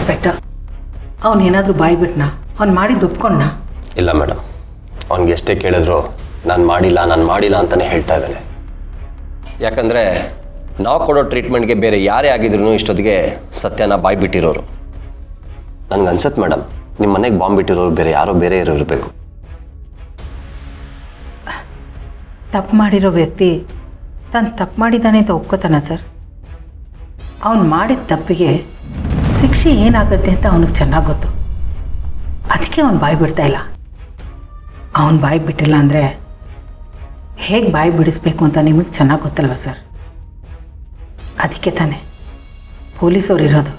Inspector, ಅವನೇನಾದರೂ ಬಾಯಿ ಬಿಟ್ನಾ? ಅವ್ನು ಮಾಡಿದ್ದು ಒಪ್ಕೊಂಡ? ಇಲ್ಲ ಮೇಡಮ್, ಅವ್ನಿಗೆ ಎಷ್ಟೇ ಕೇಳಿದ್ರು ನಾನು ಮಾಡಿಲ್ಲ ಅಂತಲೇ ಹೇಳ್ತಾ ಇದ್ದಾನೆ. ಯಾಕಂದರೆ ನಾವು ಕೊಡೋ ಟ್ರೀಟ್ಮೆಂಟ್ಗೆ ಬೇರೆ ಯಾರೇ ಆಗಿದ್ರು ಇಷ್ಟೊತ್ತಿಗೆ ಸತ್ಯನ ಬಾಯಿ ಬಿಟ್ಟಿರೋರು. ನನಗನ್ಸತ್ತೆ ಮೇಡಮ್, ನಿಮ್ಮ ಮನೆಗೆ ಬಾಂಬ್ ಬಿಟ್ಟಿರೋರು ಬೇರೆ ಇರಬೇಕು. ತಪ್ಪು ಮಾಡಿರೋ ವ್ಯಕ್ತಿ ತಾನು ತಪ್ಪು ಮಾಡಿದ್ದಾನೆ ಅಂತ ಒಪ್ಕೋತಾನ ಸರ್? ಅವನು ಮಾಡಿದ ತಪ್ಪಿಗೆ ಶಿಕ್ಷೆ ಏನಾಗುತ್ತೆ ಅಂತ ಅವನಿಗೆ ಚೆನ್ನಾಗಿ ಗೊತ್ತು. ಅದಕ್ಕೆ ಅವನು ಬಾಯಿ ಬಿಡ್ತಾ ಇಲ್ಲ. ಅವನು ಬಾಯಿ ಬಿಟ್ಟಿಲ್ಲ ಅಂದರೆ ಹೇಗೆ ಬಾಯಿ ಬಿಡಿಸ್ಬೇಕು ಅಂತ ನಿಮಗೆ ಚೆನ್ನಾಗಿ ಗೊತ್ತಲ್ವ ಸರ್? ಅದಕ್ಕೆ ತಾನೇ ಪೊಲೀಸವ್ರು ಇರೋದು.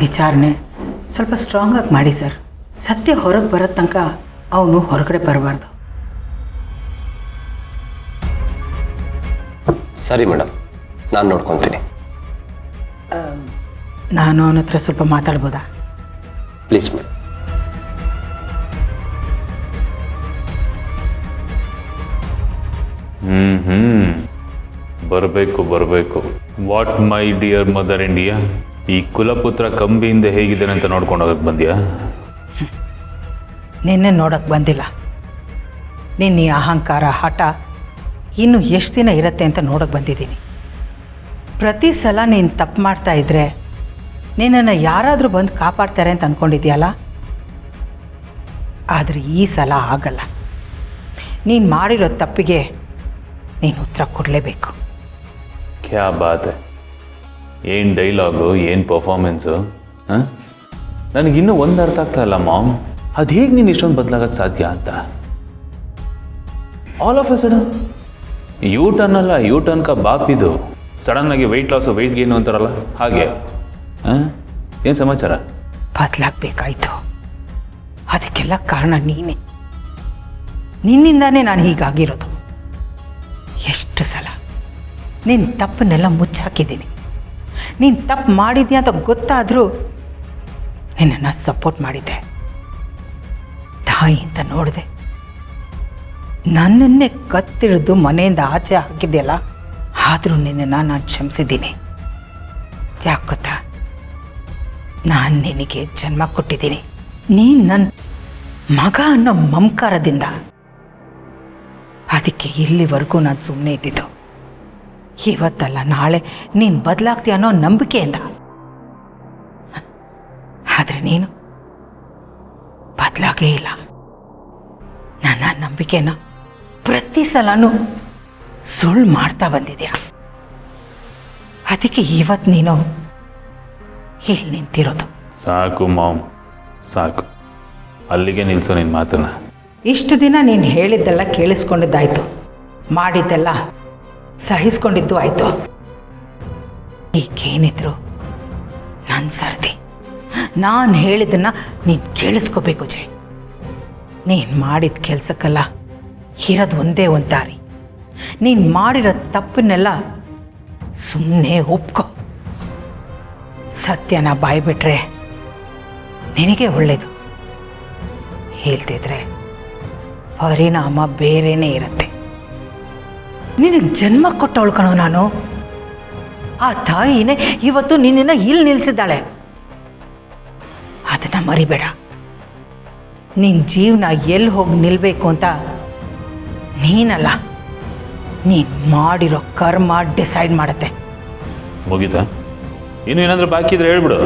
ವಿಚಾರಣೆ ಸ್ವಲ್ಪ ಸ್ಟ್ರಾಂಗಾಗಿ ಮಾಡಿ ಸರ್. ಸತ್ಯ ಹೊರಗೆ ಬರೋ ತನಕ ಅವನು ಹೊರಗಡೆ ಬರಬಾರ್ದು. ಸರಿ ಮೇಡಮ್, ನಾನು ನೋಡ್ಕೊತೀನಿ. ನಾನು ಅವನ ಹತ್ರ ಸ್ವಲ್ಪ ಮಾತಾಡ್ಬೋದಾ? Please madam. ಬರಬೇಕು. What my dear mother India, ಈ ಕುಲಪುತ್ರ ಕಂಬಿಯಿಂದ ಹೇಗಿದ್ದಾನೆ ಅಂತ ನೋಡ್ಕೊಂಡು ಹೋಗಕ್ಕೆ ಬಂದ್ಯಾ? ನಿನ್ನೆ ನೋಡೋಕ್ಕೆ ಬಂದಿಲ್ಲ. ನಿನ್ನ ಈ ಅಹಂಕಾರ ಹಠ ಇನ್ನು ಎಷ್ಟು ದಿನ ಇರುತ್ತೆ ಅಂತ ನೋಡೋಕ್ಕೆ ಬಂದಿದ್ದೀನಿ. ಪ್ರತಿ ಸಲ ನೀನು ತಪ್ಪು ಮಾಡ್ತಾ ಇದ್ದರೆ ನಿನ್ನನ್ನು ಯಾರಾದರೂ ಬಂದು ಕಾಪಾಡ್ತಾರೆ ಅಂತ ಅಂದ್ಕೊಂಡಿದ್ಯಲ್ಲ. ಆದರೆ ಈ ಸಲ ಆಗಲ್ಲ. ನೀನು ಮಾಡಿರೋ ತಪ್ಪಿಗೆ ನೀನು ಉತ್ತರ ಕೊಡಲೇಬೇಕು. ಕ್ಯಾ ಬಾತ್, ಏನು ಡೈಲಾಗು, ಏನು ಪರ್ಫಾರ್ಮೆನ್ಸು. ಹಾಂ, ನನಗಿನ್ನೂ ಒಂದು ಅರ್ಥ ಆಗ್ತಾ ಇಲ್ಲ ಮಾಮ್, ಅದು ಹೇಗೆ ನೀನು ಇಷ್ಟೊಂದು ಬದಲಾಗಕ್ಕೆ ಸಾಧ್ಯ ಅಂತ. All of A sudden U turn ಕಾ ಬಾಪ್ ಇದು. ಸಡನ್ನಾಗಿ ವೆಯ್ಟ್ ಲಾಸು ವೆಯ್ಟ್ ಗೇನು ಅಂತಾರಲ್ಲ ಹಾಗೆ. ಹಾಂ, ಏನು ಸಮಾಚಾರ? ಬದಲಾಗಬೇಕಾಯ್ತು. ಅದಕ್ಕೆಲ್ಲ ಕಾರಣ ನೀನೇ. ನಿನ್ನಿಂದಾನೇ ನಾನು ಹೀಗಾಗಿರೋದು. ಎಷ್ಟು ಸಲ ನಿನ್ನ ತಪ್ಪನ್ನೆಲ್ಲ ಮುಚ್ಚಾಕಿದ್ದೀನಿ. ನೀನು ತಪ್ಪು ಮಾಡಿದ್ಯಾ ಅಂತ ಗೊತ್ತಾದರೂ ನಿನ್ನನ್ನು ಸಪೋರ್ಟ್ ಮಾಡಿದ್ದೆ. ತಾಯಿ ಅಂತ ನೋಡಿದೆ. ನನ್ನನ್ನೇ ಕತ್ತಿಳಿದು ಮನೆಯಿಂದ ಆಚೆ ಹಾಕಿದ್ದೆಲ್ಲ. ಆದರೂ ನಿನ್ನನ್ನು ನಾನು ಕ್ಷಮಿಸಿದ್ದೀನಿ. ಯಾಕೆ ಗೊತ್ತಾ? ನಾನು ನಿನಗೆ ಜನ್ಮ ಕೊಟ್ಟಿದ್ದೀನಿ. ನೀನು ನನ್ನ ಮಗ ಅನ್ನೋ ಮಮಕಾರದಿಂದ. ಅದಕ್ಕೆ ಇಲ್ಲಿವರೆಗೂ ನಾನು ಸುಮ್ಮನೆ ಇದ್ದಿದ್ದು. ಇವತ್ತಲ್ಲ ನಾಳೆ ನೀನು ಬದಲಾಗ್ತೀಯ ಅನ್ನೋ ನಂಬಿಕೆಯಿಂದ. ಆದರೆ ನೀನು ಬದಲಾಗೇ ಇಲ್ಲ. ನನ್ನ ನಂಬಿಕೆನ ಪ್ರತಿ ಸಲನೂ ಸುಳ್ಳು ಮಾಡ್ತಾ ಬಂದಿದ್ಯಾ. ಅದಕ್ಕೆ ಇವತ್ತು ನೀನು ಇಲ್ಲಿ ನಿಂತಿರೋದು. ಸಾಕು ಮಾಮ್, ಸಾಕು. ಅಲ್ಲಿಗೆ ನಿಲ್ಲಿಸೋ ನಿನ್ನ ಮಾತನ್ನ. ಇಷ್ಟು ದಿನ ನೀನು ಹೇಳಿದ್ದೆಲ್ಲ ಕೇಳಿಸ್ಕೊಂಡಿದ್ದಾಯ್ತು, ಮಾಡಿದ್ದೆಲ್ಲ ಸಹಿಸ್ಕೊಂಡಿದ್ದು ಆಯಿತು. ಈಗೇನಿದ್ರು ನನ್ನ ಸರ್ದಿ. ನಾನು ಹೇಳಿದ್ದನ್ನು ನೀನು ಕೇಳಿಸ್ಕೋಬೇಕು ಜೈ. ನೀನು ಮಾಡಿದ ಕೆಲಸಕ್ಕೆಲ್ಲ ಇರೋದು ಒಂದೇ ಒಂದು ದಾರಿ. ನೀನು ಮಾಡಿರೋ ತಪ್ಪನ್ನೆಲ್ಲ ಸುಮ್ಮನೆ ಒಪ್ಕೊ. ಸತ್ಯನ ಬಾಯ್ಬಿಟ್ರೆ ನಿನಗೆ ಒಳ್ಳೆಯದು. ಹೇಳ್ತಿದ್ರೆ ಪರಿಣಾಮ ಬೇರೆಯೇ ಇರುತ್ತೆ. ನಿನಗೆ ಜನ್ಮ ಕೊಟ್ಟವಳು ಕಣೋ ನಾನು. ಆ ತಾಯಿನೇ ಇವತ್ತು ನಿನ್ನನ್ನು ಇಲ್ಲಿ ನಿಲ್ಲಿಸಿದ್ದಾಳೆ. ಅದನ್ನು ಮರಿಬೇಡ. ನಿನ್ನ ಜೀವನ ಎಲ್ಲಿ ಹೋಗಿ ನಿಲ್ಲಬೇಕು ಅಂತ ನೀನಲ್ಲ, ನೀನು ಮಾಡಿರೋ ಕರ್ಮ ಡಿಸೈಡ್ ಮಾಡುತ್ತೆ. ಮುಗೀತಾ? ಇನ್ನೂ ಏನಾದರೂ ಬಾಕಿ ಇದ್ರೆ ಹೇಳ್ಬಿಡು.